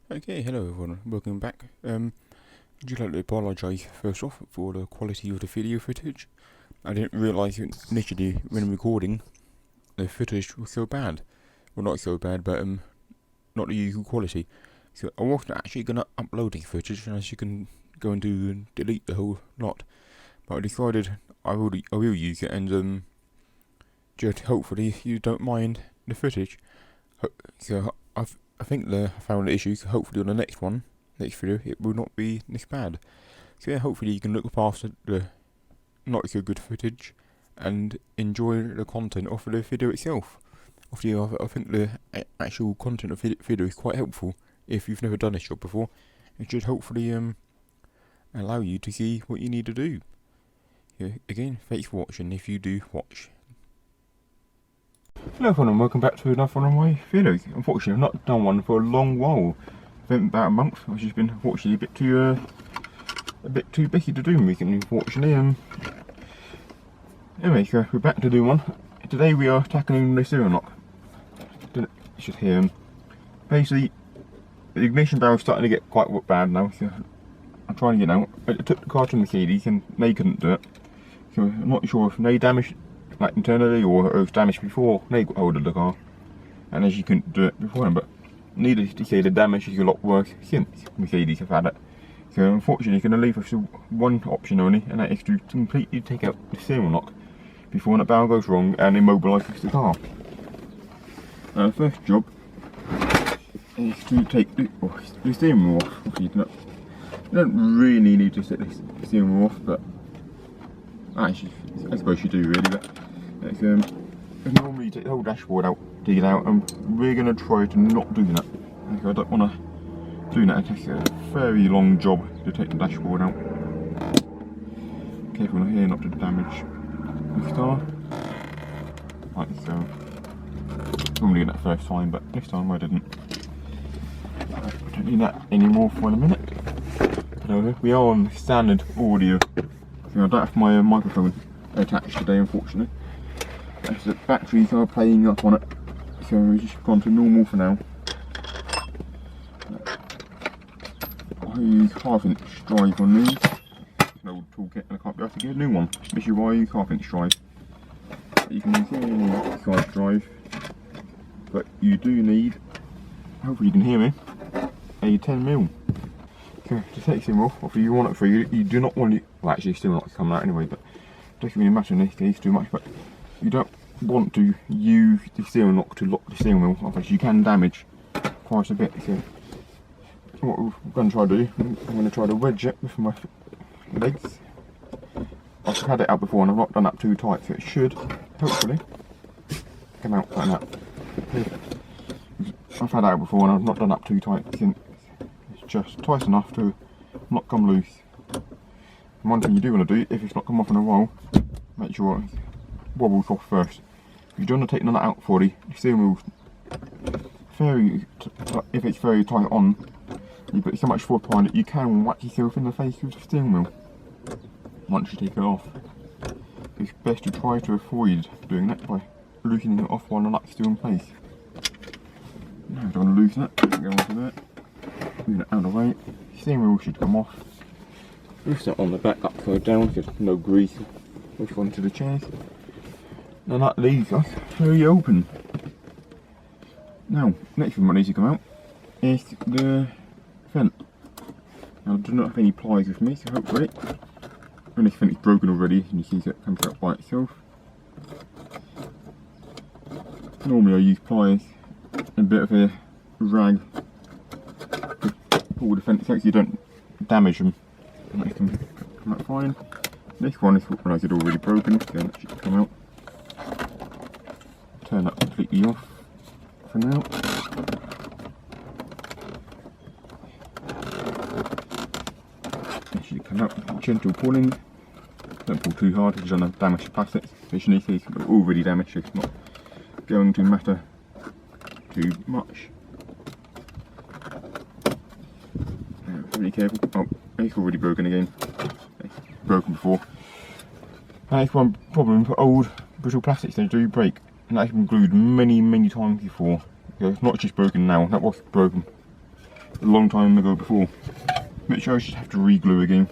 Okay, hello everyone, welcome back. I'd just like to apologise first off for the quality of the video footage. I didn't realise initially when recording the footage was so bad. Well, not so bad, but not the usual quality. So I wasn't actually going to upload the footage, as you can go and do and delete the whole lot. But I decided I will use it, and just hopefully you don't mind the footage. So I think I found the issue, so hopefully on the next video, it will not be this bad. So yeah, hopefully you can look past the not so good footage and enjoy the content of the video itself. Obviously, I think the actual content of the video is quite helpful if you've never done this job before. It should hopefully allow you to see what you need to do. Yeah, again, thanks for watching if you do watch. Hello everyone and welcome back to another one of my videos. Unfortunately I've not done one for a long while. It's been about a month. I've just been unfortunately a bit too busy to do recently, unfortunately. Anyway, so we're back to do one. Today we are tackling the steering lock. You should hear basically the ignition barrel is starting to get quite bad now, so I'm trying to get out. I took the car to Mercedes and they couldn't do it. So I'm not sure if they damaged like internally or it was damaged before they got hold of the car, and as you couldn't do it before, but needless to say the damage is a lot worse since Mercedes have had it. So unfortunately you're going to leave us one option only, and that is to completely take out the steering lock before that barrel goes wrong and immobilises the car. The first job is to take the steering wheel off. You don't really need to set the steering wheel off, but actually I suppose you do really. But it's, normally you take the whole dashboard out, dig it out, and we're going to try to not do that. I don't want to do that. It takes a very long job to take the dashboard out. Careful here not to damage the car. Like so. Normally do that first time, but this time I didn't. I don't need that anymore for a minute. But we are on standard audio. So I don't have my microphone attached today, unfortunately. The batteries are playing up on it, so we've just gone to normal for now. I use half-inch drive on these. An old toolkit, and I can't be able to get a new one. This is why I use half-inch drive. You can use any size drive, but you do need, hopefully you can hear me, a 10mm. So to take steering off, if you want it free, you do not want it, well actually still not coming out anyway, but it doesn't really matter in this case too much, but you don't want to use the steering lock to lock the steering wheel, otherwise you can damage quite a bit. So what we're going to try to do, I'm going to try to wedge it with my legs. I've had it out before and I've not done that too tight, so it should hopefully come out like that. I've had it out before and I've not done that too tight since. Just tight enough to not come loose. And one thing you do want to do, if it's not come off in a while, make sure it wobbles off first. If you don't want to take none out for the steering wheel, if it's very tight on, you put so much force behind it, you can whack yourself in the face with the steering wheel once you take it off. It's best to try to avoid doing that by loosening it off while the nut's still in place. Now I don't want to loosen it, go on to that. Move it out of the way. Steering wheel should come off. Move that on the back, upside down, because no grease which one to the chairs. And that leaves us very open. Now, next thing that needs to come out is the vent. Now I do not have any pliers with me, so hopefully, when this vent is broken already, and you see it comes out by itself. Normally I use pliers and a bit of a rag. Pull the fence out so you don't damage them, and they can come out fine. This one is when I said already broken, so that should come out. Turn that completely off for now. It should come out, gentle pulling. Don't pull too hard because you don't have damage the plastics. Which you see it's already damaged, so it's not going to matter too much. Really careful. Oh, it's already broken again. It's broken before. And it's one problem for old brittle plastics, they do break. And that's been glued many times before. Okay, it's not just broken now, that was broken long time ago before, which I just have to re-glue again.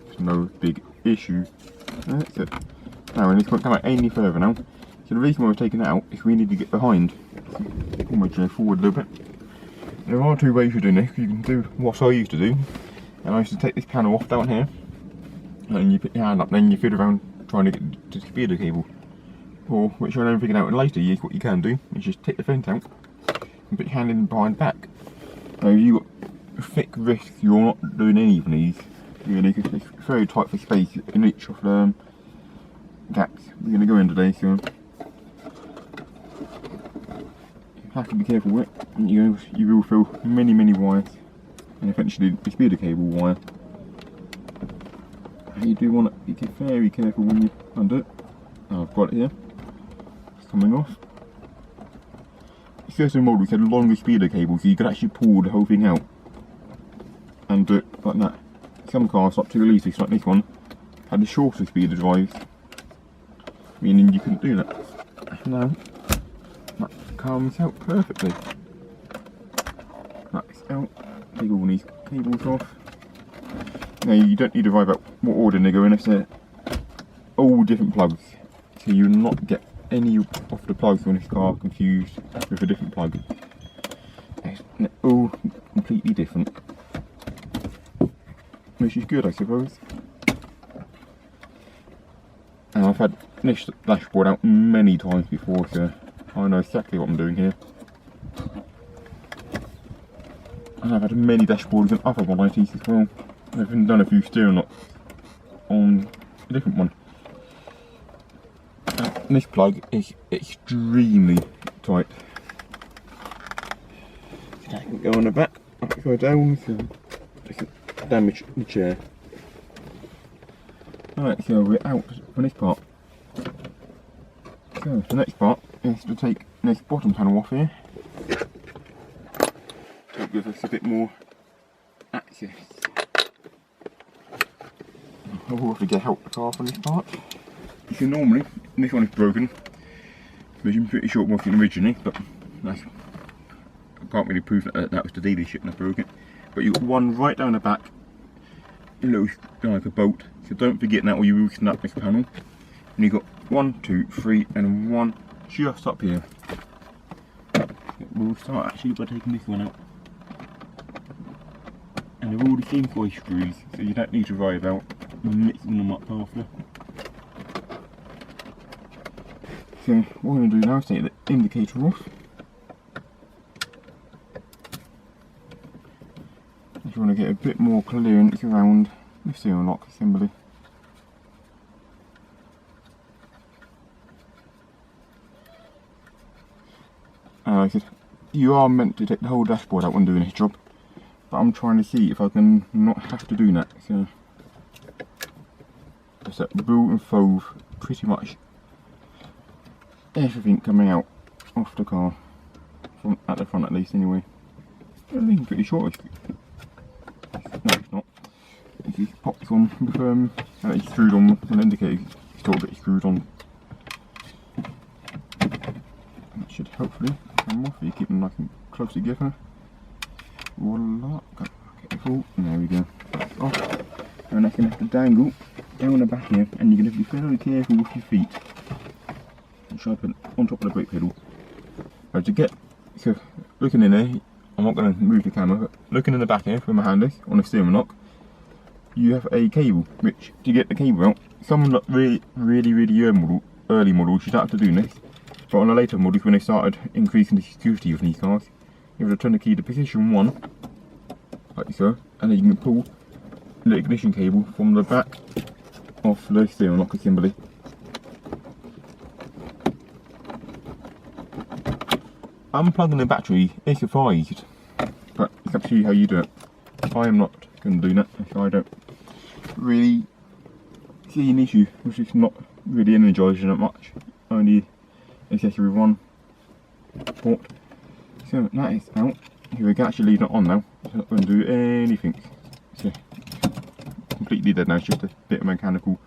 It's no big issue. That's it. Now, and it's not come out any further now. So the reason why we're taking it out is we need to get behind. Almost go forward a little bit. There are two ways of doing this. You can do what I used to do, and I used to take this panel off down here, and you put your hand up, then you fiddle around trying to get to the speeder cable. Or, which I never figured out later, is what you can do is just take the fence out and put your hand in behind back. Now you've got thick wrists, you're not doing any of these really, because it's very tight for space in each of the gaps we're going to go in today, so you have to be careful with it. And you will feel many wires, and eventually the speeder cable wire. And you do want to be very careful when you undo it. Oh, I've got it here. It's coming off. Certain models had longer speeder cables, so you could actually pull the whole thing out and do it like that. Some cars, up to release this, like this one, had the shorter speeder drives, meaning you couldn't do that. Now, that comes out perfectly. That's out. Take all these cables off. Now you don't need to worry about what order they go in, if they're all different plugs, so you'll not get any of the plugs on this car confused with a different plug. They're all completely different, which is good, I suppose. And I've had this dashboard out many times before, so I know exactly what I'm doing here. And I've had many dashboards on other varieties as well. I've even done a few steering locks on a different one. And this plug is extremely tight. So I can go on the back, I can go down, so I can damage the chair. Alright, so we're out from this part. So the next part is to take this bottom panel off here. To give us a bit more access. I will have to get out the car from this part. So normally, this one is broken, which I'm pretty sure it wasn't originally, but I can't really prove that that was the dealership that broke it. But you've got one right down the back, a little like a bolt, so don't forget that or you will snap this panel. And you've got 1, 2, 3 and one just up here. We'll start actually by taking this one out. And they're all the same size screws, so you don't need to worry about mixing them up after. So what we're going to do now is take the indicator off. If you want to get a bit more clearance around the steering lock assembly. Like I said, you are meant to take the whole dashboard out when doing this job, but I'm trying to see if I can not have to do that. So just that boot and fold pretty much everything coming out off the car, from at the front at least anyway. I'm pretty sure it's, no it's not. If you pop this on with it's screwed on with an indicator, it's still a bit screwed on. That should hopefully come off if you keep them nice and close together. Voila, get it full, and there we go. That's off. And that's going to have to dangle down the back here, and you're going to be fairly careful with your feet. Try to put it on top of the brake pedal. Right, to get, so looking in there, I'm not going to move the camera, but looking in the back here where my hand is on the steering lock, you have a cable, which to get the cable out, some really early models you don't have to do this, but on the later models when they started increasing the security of these cars, you have to turn the key to position 1, like so, and then you can pull the ignition cable from the back of the steering lock assembly. Unplugging the battery is advised, but it's up to you how you do it. I am not going to do that, so I don't really see an issue, which is not really energizing that much, only accessory with one port. So that is out. We can actually leave that on now, it's not going to do anything. So completely dead now, it's just a bit of mechanical.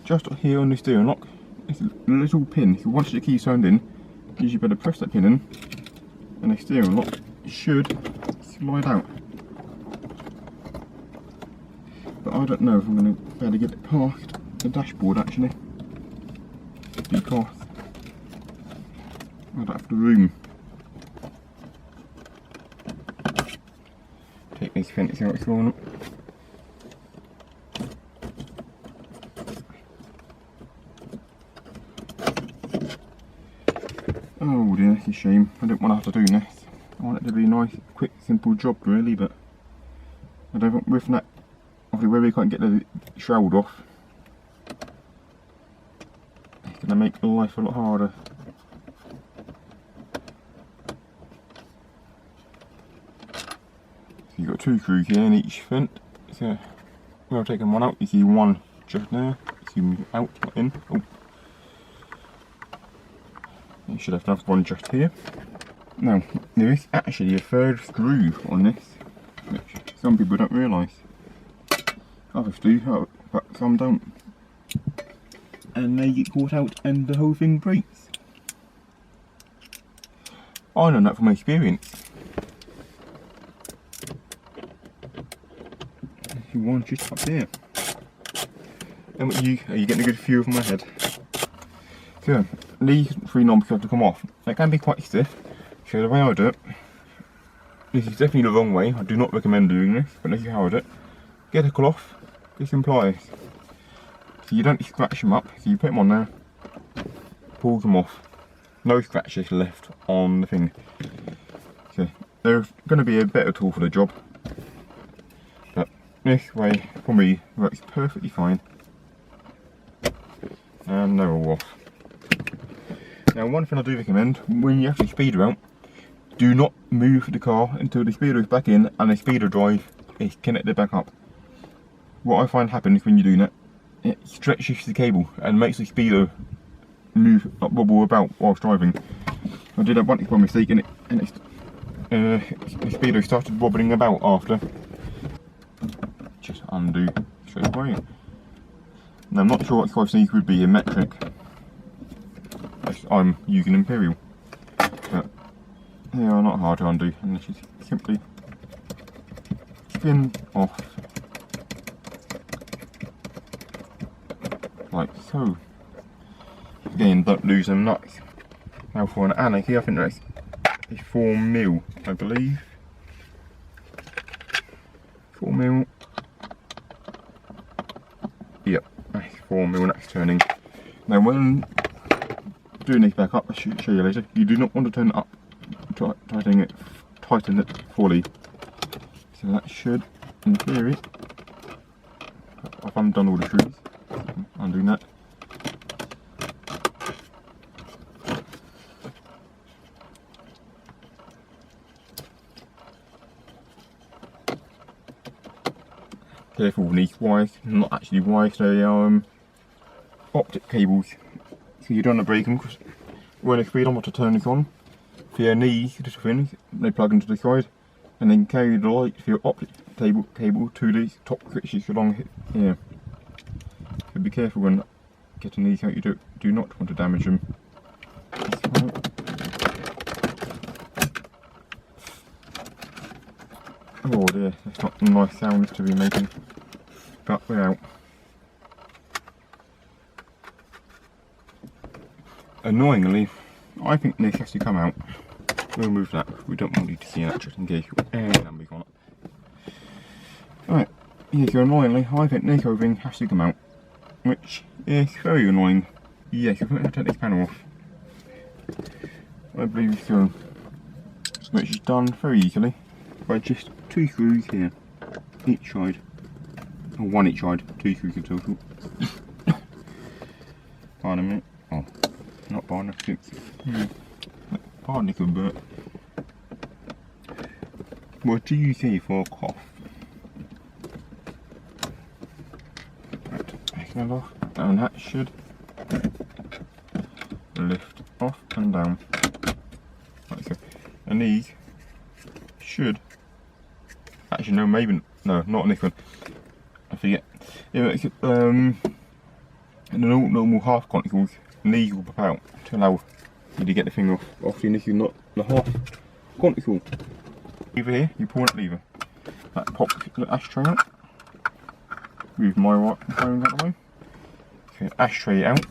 Just here on the steering lock, it's a little pin, so once the key's turned in, you better press that pin in, and the steering lock should slide out. But I don't know if I'm going to be able to get it past the dashboard actually, because I don't have the room. Take these fence out, it's on. Oh dear, that's a shame. I didn't want to have to do this. I want it to be a nice, quick, simple job really, but I don't think with that, obviously where we can't get the shroud off, it's going to make life a lot harder. So you've got two screws here in each vent. So we'll take one out. You see one just there. See out, not in. Oh. You should have to have one just here. Now, there is actually a third screw on this, which some people don't realise. Others do, but some don't. And they get caught out and the whole thing breaks. I know that from experience. There's one just up there. And are you getting a good view of my head? So, these three knobs have to come off. They can be quite stiff. So the way I do it, this is definitely the wrong way. I do not recommend doing this, but this is how I do it. Get a cloth, get some pliers. So you don't scratch them up, so you put them on there, pull them off. No scratches left on the thing. So they're going to be a better tool for the job. But this way, for me, works perfectly fine. And they're all off. Now one thing I do recommend, when you actually speeder out, do not move the car until the speeder is back in and the speeder drive is connected back up. What I find happens when you do that, it stretches the cable and makes the speeder move, wobble about whilst driving. I did that once by mistake and the speeder started wobbling about after. Just undo straight away. Now I'm not sure what 5C would be in metric. I'm using Imperial, but they are not hard to undo unless you simply spin off like so. Again, don't lose them nuts. Now for an anarchy, I think that's a 4mm, I believe. 4mm. Yep, that's 4mm, that's turning. Now when doing this back up, I'll show you later, you do not want to turn it up, tighten it fully. So that should, in theory, I've undone all the screws, undoing that. Careful with these wires, not actually wires, they are optic cables. So you don't want to break them, because when the speedometer turns on, for your knees, just things, they plug into the side, and then carry the light for your optic cable to these top switches along here. So be careful when getting these out, you do not want to damage them. Oh dear, that's not nice sounds to be making, but we're out. Annoyingly, I think this has to come out. We'll move that. We don't want you to see that just in case and we've gone up. Right, yeah, so annoyingly, I think this whole thing has to come out, which is very annoying. Yes, I'm going to take this panel off. I believe so. Which is done very easily by just two screws here, each side, or one each side, two screws in total. Pardon me. Oh. Not barnacle. Barnacle, but what do you say for a cough? Right, take that off, and that should lift off and down. Like so. And these should actually no, maybe no, not on this one. I forget. Yeah, it's in the normal half conicals. These will pop out to allow you to get the thing off. Obviously this is not the half conical. Lever here, you pull that lever. That pops the ashtray out. Move my right phone out of the way. Okay, ashtray out.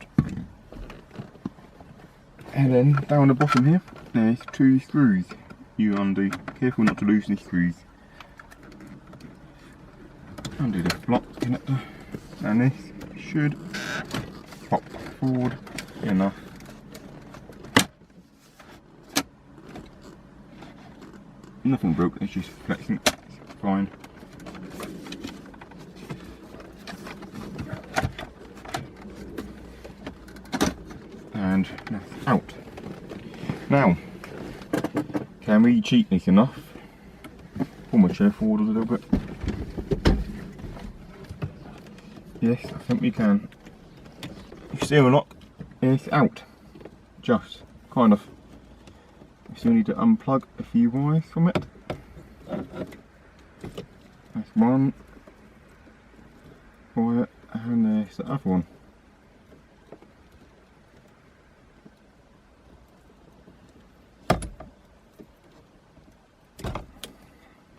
And then down the bottom here, there's 2 screws you undo. Careful not to lose these screws. Undo the block connector, and this should pop forward enough. Nothing broke, it's just flexing, it's fine. And that's out. Now, can we cheat this enough? Pull my chair forward a little bit. Yes, I think we can. Steering lock is out. Just, kind of. We still need to unplug a few wires from it. That's one wire, and there's the other one.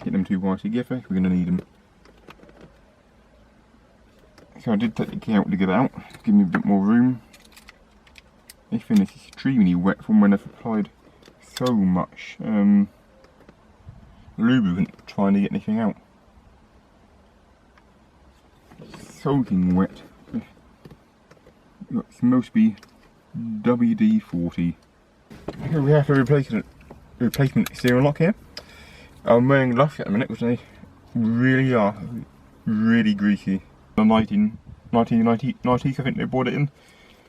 Get them 2 wires together, we're going to need them. So I did take the key out to get it out, to give me a bit more room. This thing is extremely wet from when I've applied so much lubricant trying to get anything out. Soaking wet. It's supposed to be WD-40. Okay, we have to replacement steering lock here. I'm wearing gloves at the minute, which they really are really greasy. The 1990s, I think they brought it in.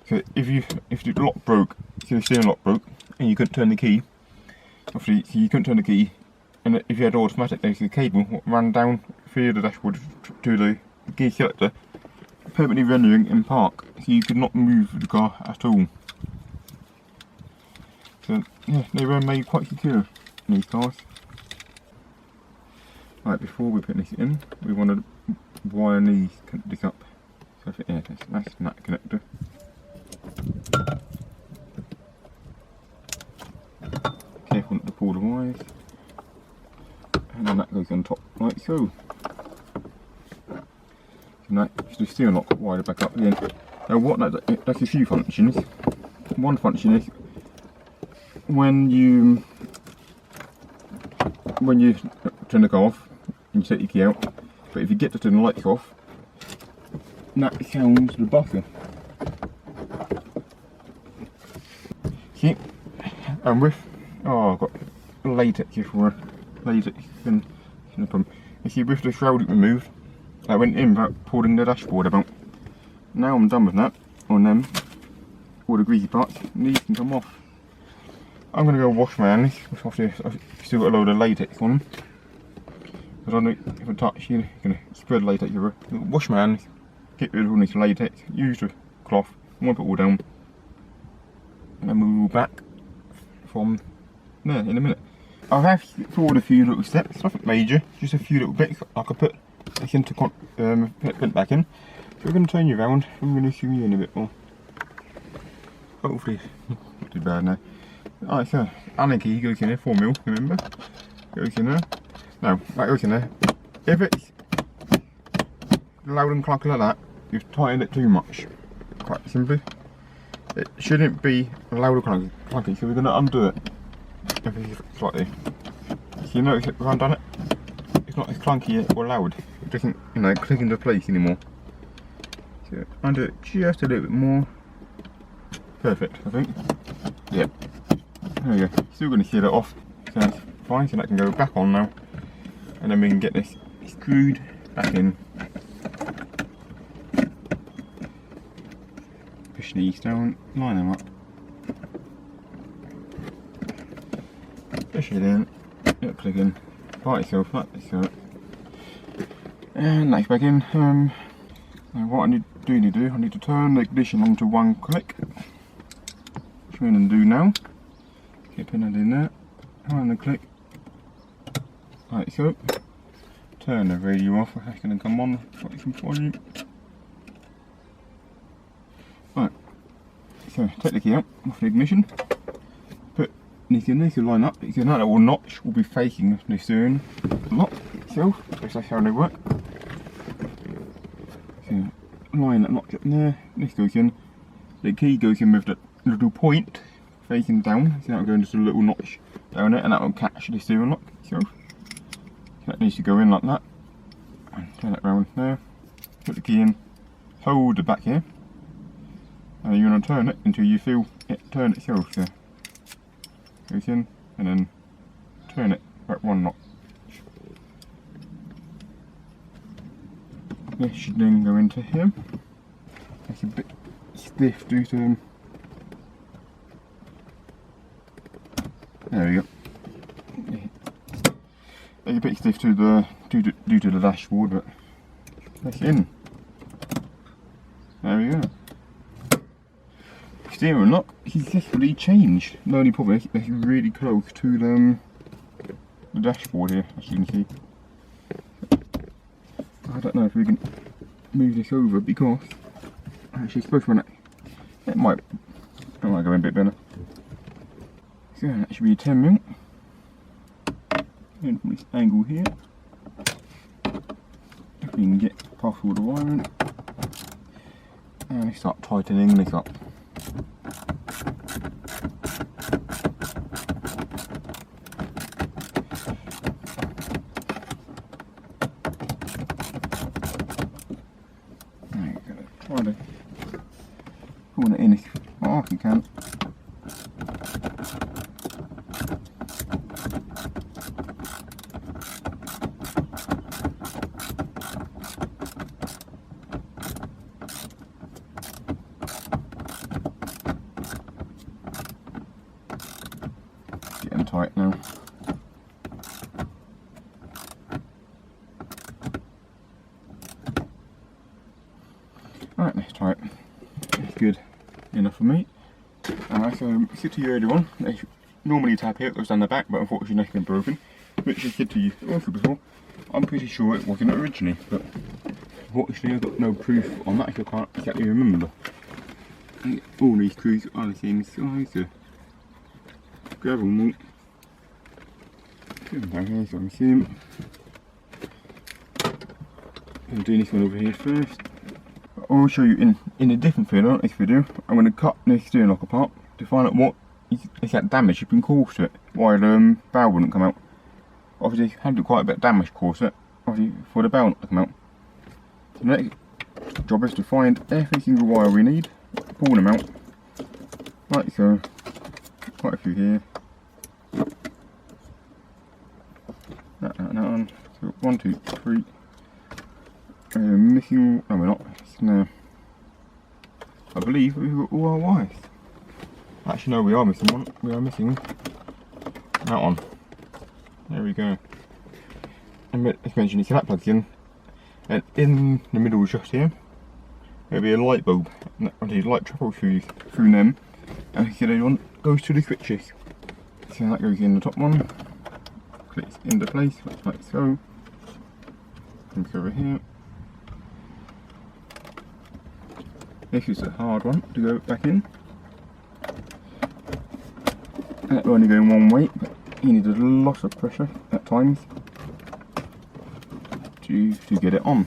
So if the lock broke, so the steering lock broke, and you couldn't turn the key, obviously so you couldn't turn the key, and if you had automatic, there's the cable ran down through the dashboard to the gear selector, permanently rendering in park, so you could not move the car at all. So yeah, they were made quite secure in these cars. Right, before we put this in, we want to wire these connectors up. So if it, yeah, that's that connector. Careful not to pull the wires. And then that goes on top like so. And that's the steering lock wired back up again. Now what that's a few functions. One function is when you turn the car off and you take your key out, but if you get to turn the lights off, that sounds the buffer. See, and with I've got latex here for latex and no problem. You see, with the shroud removed, I went in without pulling the dashboard about. Now I'm done with that on them, all the greasy parts, and these can come off. I'm going to go wash my hands, because I've still got a load of latex on them. Because I know if I touch, you're going to spread latex over. Wash my hands, get rid of all this latex, use the cloth, wipe it all down, and then we'll be back from there in a minute. I have forward a few little steps, nothing major, just a few little bits I could put this into put back in. So we're going to turn you around, I'm going to zoom you in a bit more. Hopefully, not too bad now. Alright, so Allen key goes in there, 4mm, remember? Goes in there. Now, that goes in there. If it's loud and clunky like that, you've tightened it too much. Quite simply. It shouldn't be loud or clunky, so we're going to undo it. Slightly. So you notice if I've done it, it's not as clunky or loud. It doesn't, click into place anymore. So undo it just a little bit more. Perfect, I think. Yep. There we go. Still going to seal it off, so that's fine. So that can go back on now, and then we can get this screwed back in. Push these down, line them up. Push it in, click in, like itself, and that's back in. Now what I need to do, I need to turn the ignition onto one click, which I'm going to do now. Pin it in there, and the click, like so. Turn the radio off, that's going to come on, got some volume. Right, so take the key out off the ignition, put you can line up. You can that little notch will be faking the steering lock itself. That's how they work. So line that notch up there. This goes in. The key goes in with the little point facing down. So that'll go into a little notch down there, and that will catch the steering lock itself. So that needs to go in like that. And turn it around there. Put the key in. Hold it back here. And you're going to turn it until you feel it turn itself. So goes in and then turn it back one notch. This should then go into here. It's a bit stiff due to there we go. It's a bit stiff to the due to the dashboard, but it's in. There we go. Steering lock, he's definitely changed. The only problem is it's really close to the dashboard here, as you can see. I don't know if we can move this over because actually supposed to run it. It might go in a bit better. So that should be a 10mm. And from this angle here, if we can get past all the wiring, and we start tightening this up. Try to pull it in as far as you can. Getting tight now. Right, that's tight. That's good enough for me. Alright, so I said to you earlier on, they normally tap here, it goes down the back, but unfortunately that's been broken. Which I said to you also before, I'm pretty sure it wasn't originally, but unfortunately I've got no proof on that, so I can't exactly remember. And all these screws are the same size, so gravel malt. Put them down here so I can see them. I'm doing this one over here first. I'll show you in a different video, not this video. I'm going to cut this steering lock apart to find out what exact damage has been caused to it, why the valve wouldn't come out. Obviously had quite a bit of damage caused it, obviously for the valve not to come out. So the next job is to find every single wire we need, pull them out, like so, quite a few here. That one, so 1, 2, 3. Missing, no we're not, no. I believe we've got all our wires. Actually no, we are missing one, we are missing that one. There we go. And as mentioned, that plugs in, and in the middle just here, there'll be a light bulb, and light travels through them, and the other one goes to the switches. So that goes in the top one, clicks into place, like so, comes over here. This is a hard one to go back in. That will only go one way, but you need a lot of pressure at times to get it on.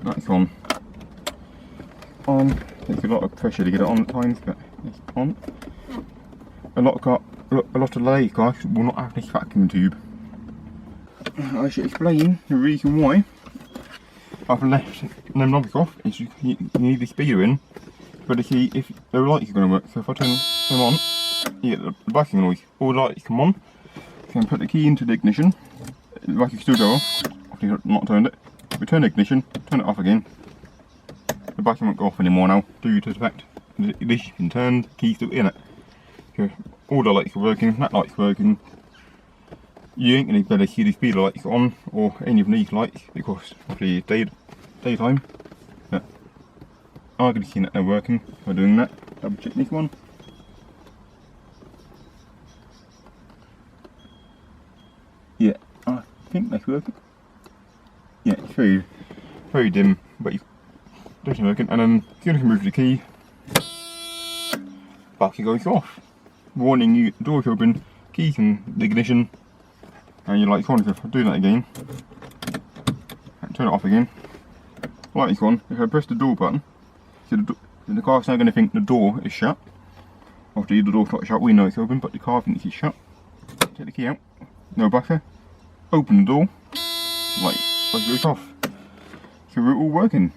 That's on. Takes a lot of pressure to get it on at times, but it's on. A lot of lay cars will not have this vacuum tube. I should explain the reason why I've left them knobs off. Is you need the speeder in, but to see if the lights are going to work. So if I turn them on, you get the buzzing noise. All the lights come on. So I put the key into the ignition. The lights will still go off. I've not turned it. We turn the ignition, turn it off again. The buzzing won't go off anymore now, due to the fact the ignition can turn, the key's still in it. So all the lights are working, that light's working. You ain't going to be able to see the speeder lights on, or any of these lights, because obviously it's daytime. But I'm going to see that they're working by doing that. Double check this one. Yeah, I think that's working. Yeah, it's very, very dim, but it's definitely working. And then if you can move the key, battery goes off, warning you the door's open, keys in the ignition, and your light's on. So if I do that again, and turn it off again, light is on. If I press the door button, so the car's now going to think the door is shut. After the door's not shut, we know it's open, but the car thinks it's shut. Take the key out, no battery, open the door, light goes off. So we're all working.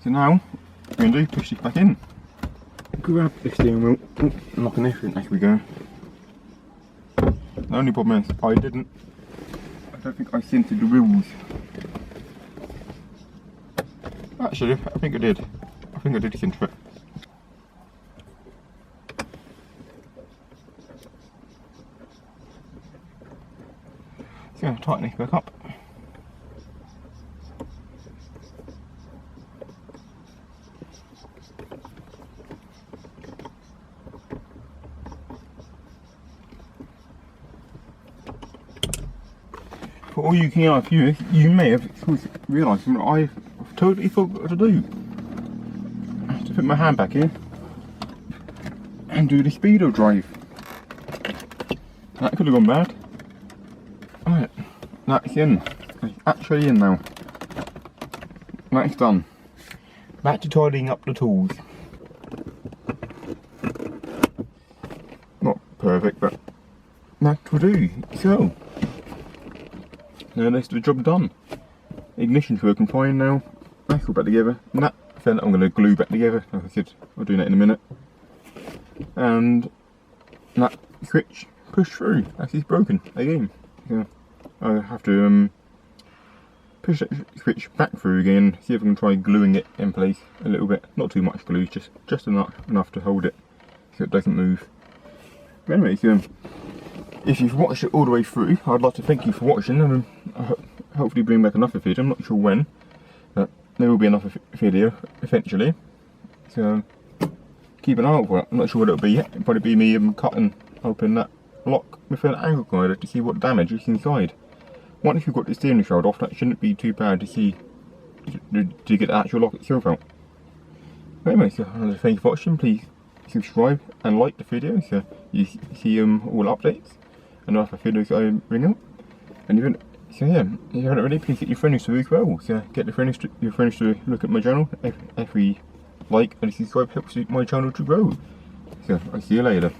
So now, what we're going to do, push this back in. Grab the steering wheel, lock and everything as we go. The only problem is, I don't think I centered the wheels. Actually, I think I did. I think I did center it. So, tighten this back up. For all you keen-eyed viewers, you may have realised something I've totally forgot to do. I have to put my hand back in and do the speedo drive. That could have gone bad. Right, that's in. It's actually in now. That's done. Back to tidying up the tools. Not perfect, but that will do. So, now that's the job done. Ignition's working fine now. That's all back together. And that then I'm going to glue back together. Like I said, I'll do that in a minute. And that switch pushed through. That is broken again. So I have to push that switch back through again. See if I can try gluing it in place a little bit. Not too much glue, just enough to hold it so it doesn't move. But anyway, so if you've watched it all the way through, I'd like to thank you for watching, and hopefully bring back another video. I'm not sure when, but there will be another video eventually. So keep an eye out for it. I'm not sure what it'll be yet. It'll probably be me cutting open that lock with an angle grinder to see what damage is inside. Once you've got the steering shroud off, that shouldn't be too bad to see, to get the actual lock itself out. But anyway, so I'd like to thank you for watching. Please subscribe and like the video so you see all updates and other videos I bring up. And even so, yeah, if you haven't already, please get your friends to as well. So get your friends to look at my channel. Every like and subscribe helps my channel to grow. So I'll see you later.